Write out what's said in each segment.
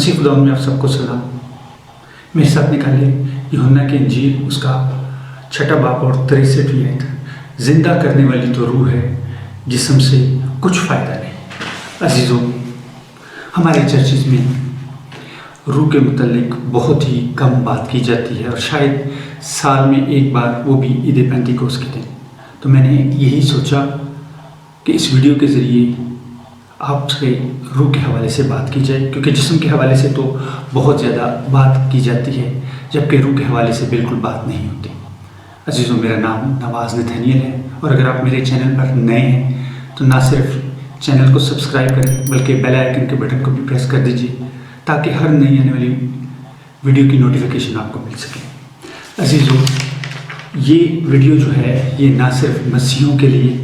مسیح خدا میں آپ سب کو سلام۔ میرے ساتھ نکالے یوحنا کی انجیل اس کا 6 باب اور 63 آیت۔ زندہ کرنے والی تو روح ہے، جسم سے کچھ فائدہ نہیں۔ عزیزوں، ہمارے چرچز میں روح کے متعلق بہت ہی کم بات کی جاتی ہے، اور شاید سال میں ایک بار، وہ بھی عید پینتیکوست کے دن۔ تو میں نے یہی سوچا کہ اس ویڈیو کے ذریعے آپ سے روح کے حوالے سے بات کی جائے، کیونکہ جسم کے حوالے سے تو بہت زیادہ بات کی جاتی ہے، جبکہ روح کے حوالے سے بالکل بات نہیں ہوتی۔ عزیزوں، میرا نام نواز نتھنیل ہے، اور اگر آپ میرے چینل پر نئے ہیں تو نہ صرف چینل کو سبسکرائب کریں بلکہ بیل آئیکن کے بٹن کو بھی پریس کر دیجیے، تاکہ ہر نئی آنے والی ویڈیو کی نوٹیفیکیشن آپ کو مل سکے۔ عزیزوں، یہ ویڈیو جو ہے یہ نہ صرف مسیحیوں کے لیے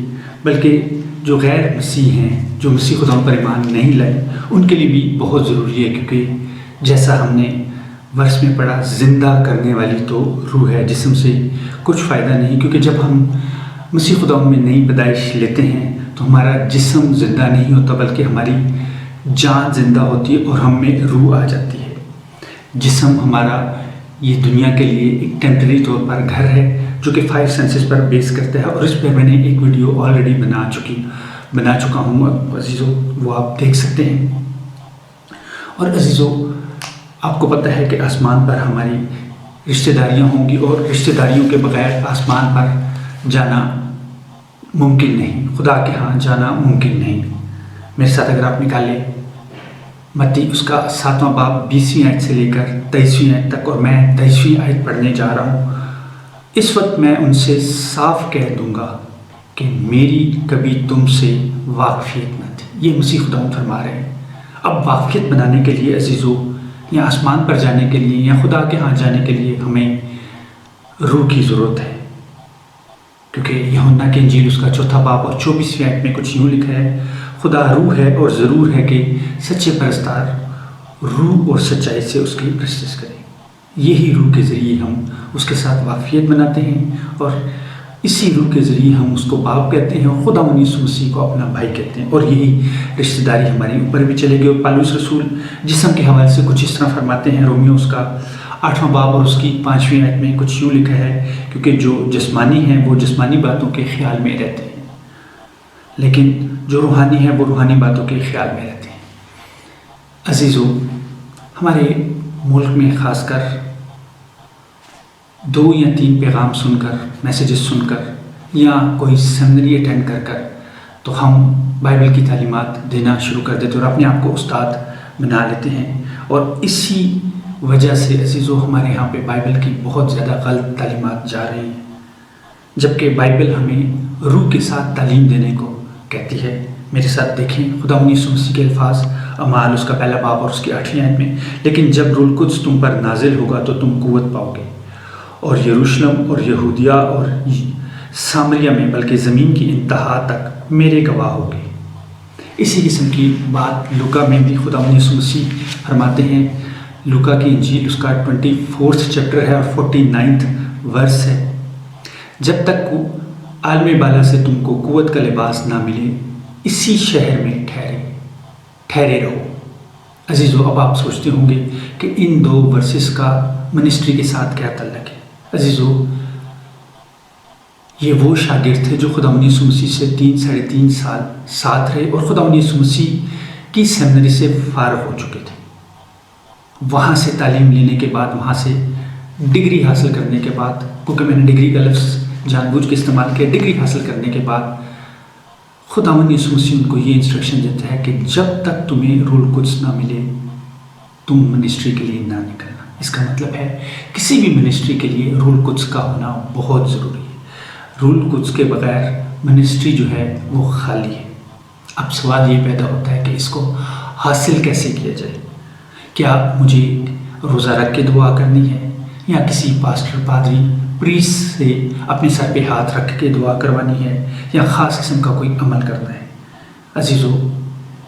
بلکہ جو غیر مسیح ہیں، جو مسیح خدا پر ایمان نہیں لائے، ان کے لیے بھی بہت ضروری ہے، کیونکہ جیسا ہم نے ورس میں پڑھا، زندہ کرنے والی تو روح ہے، جسم سے کچھ فائدہ نہیں۔ کیونکہ جب ہم مسیح خدا میں نئی پیدائش لیتے ہیں تو ہمارا جسم زندہ نہیں ہوتا، بلکہ ہماری جان زندہ ہوتی ہے اور ہم میں روح آ جاتی ہے۔ جسم ہمارا یہ دنیا کے لیے ایک ٹیمپریری طور پر گھر ہے، جو کہ 5 سینسز پر بیس کرتا ہے، اور اس پہ میں نے ایک ویڈیو آلریڈی بنا چکا ہوں عزیزوں، وہ آپ دیکھ سکتے ہیں۔ اور عزیزوں، آپ کو پتہ ہے کہ آسمان پر ہماری رشتہ داریاں ہوں گی، اور رشتہ داریوں کے بغیر آسمان پر جانا ممکن نہیں، خدا کے ہاں جانا ممکن نہیں۔ میرے ساتھ اگر آپ نکالیں متی اس کا 7واں باب 20ویں آیت سے لے کر 23ویں آیت تک، اور میں 23ویں آیت پڑھنے جا رہا ہوں۔ اس وقت میں ان سے صاف کہہ دوں گا کہ میری کبھی تم سے واقفیت نہ تھی۔ یہ مسیح خدا فرما رہے ہیں۔ اب واقفیت بنانے کے لیے عزیزوں، یا آسمان پر جانے کے لیے یا خدا کے ہاں جانے کے لیے ہمیں روح کی ضرورت ہے، کیونکہ یوحنا کی انجیل اس کا 4 باب اور 24ویں آیت میں کچھ یوں لکھا ہے: خدا روح ہے، اور ضرور ہے کہ سچے پرستار روح اور سچائی سے اس کی پرستش کریں۔ یہی روح کے ذریعے ہم اس کے ساتھ واقفیت بناتے ہیں، اور اسی روح کے ذریعے ہم اس کو باپ کہتے ہیں، اور خدا یسوع مسیح کو اپنا بھائی کہتے ہیں، اور یہی رشتہ داری ہمارے اوپر بھی چلے گی۔ اور پالوس رسول جسم کے حوالے سے کچھ اس طرح فرماتے ہیں، رومیو اس کا 8واں باب اور اس کی 5ویں آیت میں کچھ یوں لکھا ہے: کیونکہ جو جسمانی ہیں وہ جسمانی باتوں کے خیال میں رہتے ہیں، لیکن جو روحانی ہیں وہ روحانی باتوں کے خیال میں رہتے ہیں۔ عزیزوں، ہمارے ملک میں خاص کر 2 یا 3 پیغام سن کر، میسیجز سن کر، یا کوئی سیمنری اٹینڈ کر تو ہم بائبل کی تعلیمات دینا شروع کر دیتے اور اپنے آپ کو استاد بنا لیتے ہیں، اور اسی وجہ سے عزیزوں ہمارے یہاں پہ بائبل کی بہت زیادہ غلط تعلیمات جا رہی ہیں، جبکہ بائبل ہمیں روح کے ساتھ تعلیم دینے کو کہتی ہے۔ میرے ساتھ دیکھیں خدا یسوع مسیح کے الفاظ، اعمال اس کا 1 باب اور اس کی 8ویں آیت میں: لیکن جب روح القدس تم پر نازل ہوگا تو تم قوت پاؤ گے، اور یروشلم اور یہودیہ اور سامریہ میں بلکہ زمین کی انتہا تک میرے گواہ ہوگے۔ اسی قسم کی بات لوکا میں بھی خدا یسوع مسیح فرماتے ہیں۔ لوکا کی انجیل اس کا 24 چیپٹر ہے اور 49 ورس ہے: جب تک عالم بالا سے تم کو قوت کا لباس نہ ملے، اسی شہر میں ٹھہرے رہو۔ عزیزو، اب آپ سوچتے ہوں گے کہ ان 2 ورسز کا منسٹری کے ساتھ کیا تعلق ہے۔ عزیزو، یہ وہ شاگرد تھے جو خدا یسوع مسیح سے 3 3.5 سال ساتھ رہے، اور خدا یسوع مسیح کی سیمنری سے فارغ ہو چکے تھے۔ وہاں سے تعلیم لینے کے بعد، وہاں سے ڈگری حاصل کرنے کے بعد، کیونکہ میں نے ڈگری کا لفظ جان بوجھ کے استعمال کیا، ڈگری حاصل کرنے کے بعد خدا یسوع مسیح ان کو یہ انسٹرکشن دیتا ہے کہ جب تک تمہیں روح القدس نہ ملے تم منسٹری کے لیے نہ نکلنا۔ اس کا مطلب ہے کسی بھی منسٹری کے لیے روح القدس کا ہونا بہت ضروری ہے۔ روح القدس کے بغیر منسٹری جو ہے وہ خالی ہے۔ اب سوال یہ پیدا ہوتا ہے کہ اس کو حاصل کیسے کیا جائے؟ کیا مجھے روزہ رکھ کے دعا کرنی ہے، یا کسی پاسٹر، پادری، پریس سے اپنے سر پہ ہاتھ رکھ کے دعا کروانی ہے، یا خاص قسم کا کوئی عمل کرنا ہے؟ عزیزو،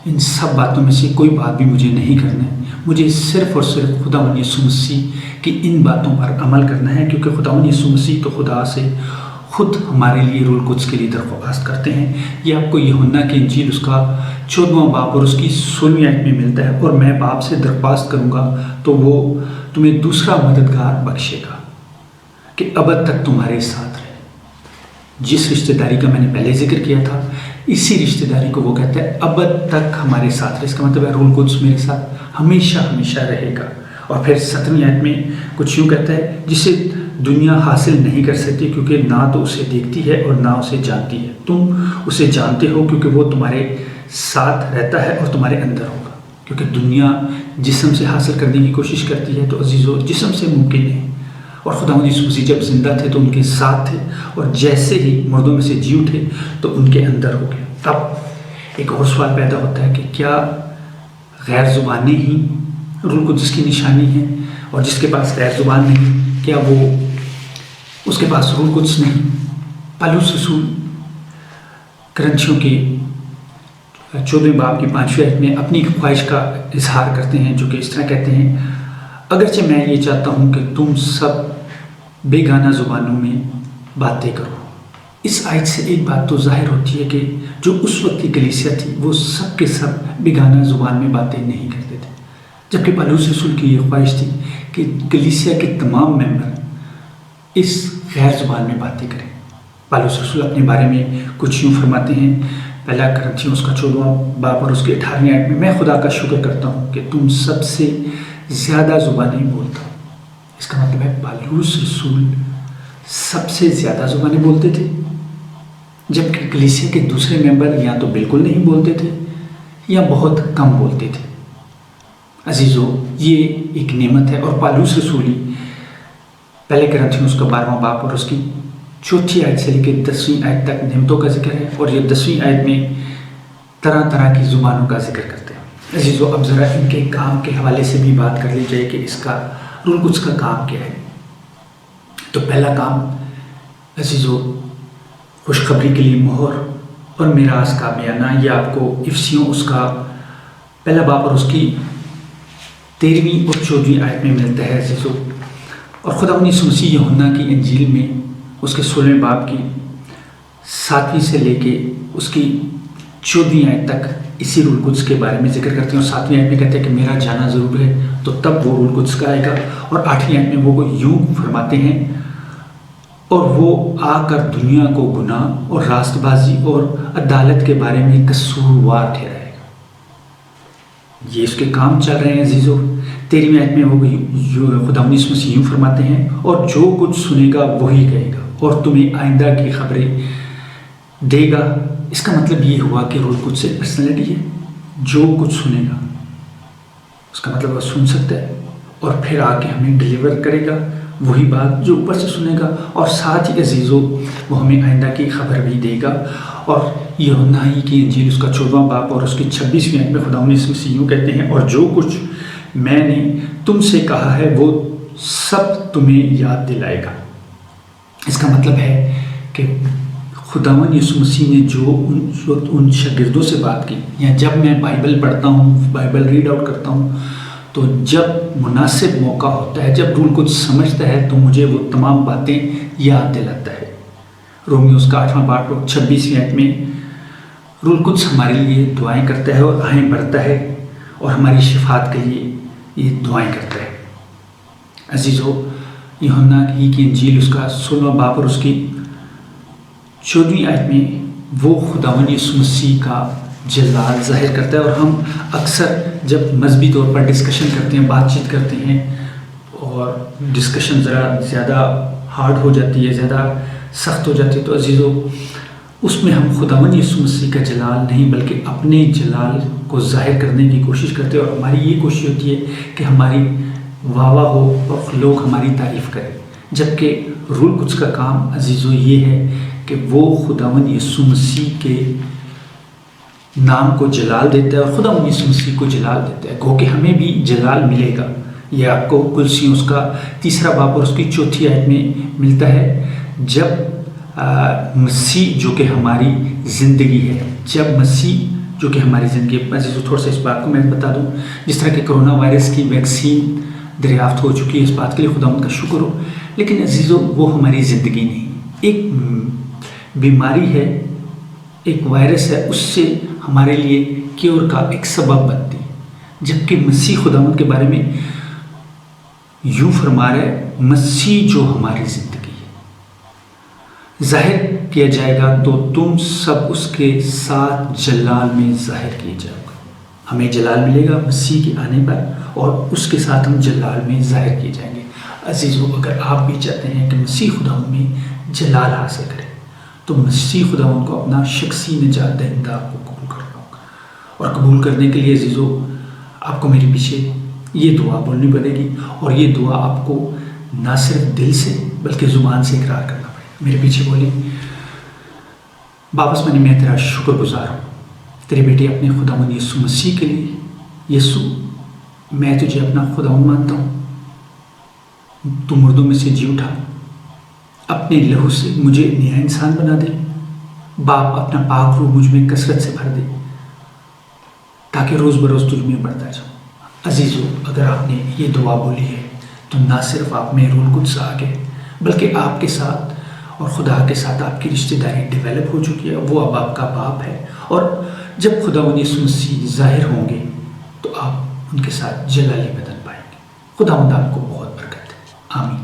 ان سب باتوں میں سے کوئی بات بھی مجھے نہیں کرنا ہے۔ مجھے صرف اور صرف خدا یسوع مسیح کی ان باتوں پر عمل کرنا ہے، کیونکہ خدا یسوع مسیح تو خدا سے خود ہمارے لیے روح القدس کے لیے درخواست کرتے ہیں۔ یہ آپ کو یوحنا کی انجیل اس کا 14واں باب اور اس کی 16ویں آیت میں ملتا ہے، اور میں باپ سے درخواست کروں گا تو وہ تمہیں دوسرا مددگار بخشے گا کہ ابد تک تمہارے ساتھ رہے۔ جس رشتہ داری کا میں نے پہلے ذکر کیا تھا، اسی رشتہ داری کو وہ کہتا ہے ابد تک ہمارے ساتھ رہے۔ اس کا مطلب ہے روح القدس میرے ساتھ ہمیشہ ہمیشہ رہے گا۔ اور پھر 7ویں آیت میں کچھ یوں کہتا ہے، جسے دنیا حاصل نہیں کر سکتی کیونکہ نہ تو اسے دیکھتی ہے اور نہ اسے جانتی ہے۔ تم اسے جانتے ہو کیونکہ وہ تمہارے ساتھ رہتا ہے اور تمہارے اندر ہوگا۔ کیونکہ دنیا جسم سے حاصل کرنے کی کوشش کرتی ہے تو عزیزو جسم سے ممکن ہے، اور خداوند یسوع مسیح جب زندہ تھے تو ان کے ساتھ تھے، اور جیسے ہی مردوں میں سے جی اٹھے تو ان کے اندر ہو گئے۔ اب ایک اور سوال پیدا ہوتا ہے کہ کیا غیر زبانیں ہی روح القدس کی نشانی ہیں، اور جس کے پاس غیر زبان نہیں کیا وہ اس کے پاس روح القدس نہیں؟ پالوس رسول کرنتھیوں کے 14ویں باب کی 5ویں آیت میں اپنی خواہش کا اظہار کرتے ہیں، جو کہ اس طرح کہتے ہیں، اگرچہ میں یہ چاہتا ہوں کہ تم سب بے گانا زبانوں میں باتیں کرو۔ اس آیت سے ایک بات تو ظاہر ہوتی ہے کہ جو اس وقت کی کلیسیا تھی وہ سب کے سب بے گانا زبان میں باتیں نہیں کرتے تھے، جبکہ پالوس رسول کی یہ خواہش تھی کہ کلیسیا کے تمام ممبر اس غیر زبان میں باتیں کریں۔ پالوس رسول اپنے بارے میں کچھ یوں فرماتے ہیں، پہلا کرنتھیوں اس کا 14واں باب اور اس کے 18ویں آیت میں خدا کا شکر کرتا ہوں کہ تم سب سے زیادہ زبانیں بولتا ہوں۔ اس کا مطلب ہے پالوس رسول سب سے زیادہ زبانیں بولتے تھے، جبکہ کلیسیا کے دوسرے ممبر یا تو بالکل نہیں بولتے تھے یا بہت کم بولتے تھے۔ عزیزو یہ ایک نعمت ہے، اور پالوس رسولی پہلے کرنتھیوں اس کا 12واں باب اور اس کی 4 آیت سے لے کے 10ویں آیت تک نعمتوں کا ذکر ہے، اور یہ 10ویں آیت میں طرح طرح کی زبانوں کا ذکر کرتے ہیں۔ عزیزو اب ذرا ان کے کام کے حوالے سے بھی بات کر لی جائے کہ اس کا روح القدس کا کام کیا ہے۔ تو پہلا کام عزیزو خوشخبری کے لیے مہر اور میراث کا بیانہ، یہ آپ کو افسیوں اس کا پہلا باب اور اس کی 13ویں اور 14ویں آیت میں ملتا ہے عزیزو۔ اور خداوند یسوع مسیح یوحنا کی انجیل میں اس کے 16ویں باب کی 7ویں سے لے کے اس کی 14ویں آیت تک اسی روح القدس کے بارے میں ذکر کرتے ہیں، اور 7ویں آیت میں کہتے ہیں کہ میرا جانا ضرور ہے تو تب وہ روح القدس کا آئے گا، اور 8ویں آیت میں وہ یوں فرماتے ہیں، اور وہ آ کر دنیا کو گناہ اور راست بازی اور عدالت کے بارے میں قصوروار ٹھہرائے گا۔ یہ اس کے کام چل رہے ہیں عزیزو۔ 13ویں آیت میں وہ خداوند یسوع مسیح یوں فرماتے ہیں، اور جو کچھ سنے گا وہی کہے گا اور تمہیں آئندہ کی خبریں دے گا۔ اس کا مطلب یہ ہوا کہ روح القدس ایک پرسنالٹی ہے، جو کچھ سنے گا اس کا مطلب وہ سن سکتا ہے اور پھر آ کے ہمیں ڈلیور کرے گا وہی بات جو اوپر سے سنے گا، اور ساتھ ہی عزیزو وہ ہمیں آئندہ کی خبر بھی دے گا۔ اور یوحنا کی انجیل اس کا 14واں باب اور اس کی 26ویں آیت میں خداوند یسوع مسیح یوں کہتے ہیں، اور جو کچھ میں نے تم سے کہا ہے وہ سب تمہیں یاد دلائے گا۔ اس کا مطلب ہے کہ خداوند یسوع مسیح نے جو اس وقت ان شاگردوں سے بات کی، یا جب میں بائبل پڑھتا ہوں، بائبل ریڈ آؤٹ کرتا ہوں، تو جب مناسب موقع ہوتا ہے، جب روح القدس سمجھتا ہے تو مجھے وہ تمام باتیں یاد دلاتا ہے۔ رومیو اس کا 8واں باب اور 26ویں آیت میں روح القدس ہمارے لیے دعائیں کرتا ہے اور آہیں بڑھتا ہے، اور ہماری شفاعت کے لیے یہ دعائیں کرتا ہے۔ عزیزو یوحنا کی انجیل اس کا 16واں باب اور اس کی 14ویں آیت میں وہ خداوند یسوع مسیح کا جلال ظاہر کرتا ہے، اور ہم اکثر جب مذہبی طور پر ڈسکشن کرتے ہیں، بات چیت کرتے ہیں، اور ڈسکشن ذرا زیادہ ہارڈ ہو جاتی ہے، زیادہ سخت ہو جاتی ہے، تو عزیزو اس میں ہم خداوند یسوع مسیح کا جلال نہیں بلکہ اپنے جلال کو ظاہر کرنے کی کوشش کرتے ہیں، اور ہماری یہ کوشش ہوتی ہے کہ ہماری واہ واہ ہو اور لوگ ہماری تعریف کریں، جبکہ روح القدس کا کام عزیزو یہ ہے کہ وہ خداوند یسوع مسیح کے نام کو جلال دیتا ہے اور خداوند یسوع مسیح کو جلال دیتا ہے، گو کہ ہمیں بھی جلال ملے گا۔ یہ آپ کو کلسیوں اس کا 3واں باب اور اس کی 4تھی آیت میں ملتا ہے، جب مسیح جو کہ ہماری زندگی ہے، جب مسیح جو کہ ہماری زندگی ہے۔ عزیزو تھوڑا سا اس بات کو میں بتا دوں، جس طرح کہ کرونا وائرس کی ویکسین دریافت ہو چکی ہے، اس بات کے لیے خداوند کا شکر ہو، لیکن عزیزو وہ ہماری زندگی نہیں، ایک بیماری ہے، ایک وائرس ہے، اس سے ہمارے لیے کیور کا ایک سبب بنتی ہے، جبکہ مسیح خداوند کے بارے میں یوں فرما رہا ہے، مسیح جو ہماری زندگی ہے، ظاہر کیا جائے گا تو تم سب اس کے ساتھ جلال میں ظاہر کیے جاؤ گے۔ ہمیں جلال ملے گا مسیح کے آنے پر، اور اس کے ساتھ ہم جلال میں ظاہر کیے جائیں گے۔ عزیزو، اگر آپ بھی چاہتے ہیں کہ مسیح خداوند میں جلال حاصل کریں تو مسیح خداوند کو اپنا شخصی نجات دہندہ کو قبول کرنا ہوگا، اور قبول کرنے کے لیے عزیزو آپ کو میرے پیچھے یہ دعا بولنی پڑے گی، اور یہ دعا آپ کو نہ صرف دل سے بلکہ زبان سے اقرار کرنا پڑے گا۔ میرے پیچھے بولی، باپس میں تیرا شکر گزار ہوں تیرے بیٹے اپنے خداوند یسوع مسیح کے لیے۔ یسوع، میں تجھے اپنا خداوند مانتا ہوں، تو مردوں میں سے جی اٹھا، اپنے لہو سے مجھے نیا انسان بنا دے۔ باپ، اپنا پاک روح مجھ میں کثرت سے بھر دے تاکہ روز بروز تجھ میں بڑھتا جاؤں۔ عزیزو، اگر آپ نے یہ دعا بولی ہے تو نہ صرف آپ میں روح القدس آ گئے، بلکہ آپ کے ساتھ اور خدا کے ساتھ آپ کی رشتہ داری ڈیولپ ہو چکی ہے، وہ اب آپ کا باپ ہے، اور جب خداوند یسوع مسیح ظاہر ہوں گے تو آپ ان کے ساتھ جلالی بدن پائیں گے۔ خداوند آپ کو بہت برکت دے۔ آمین۔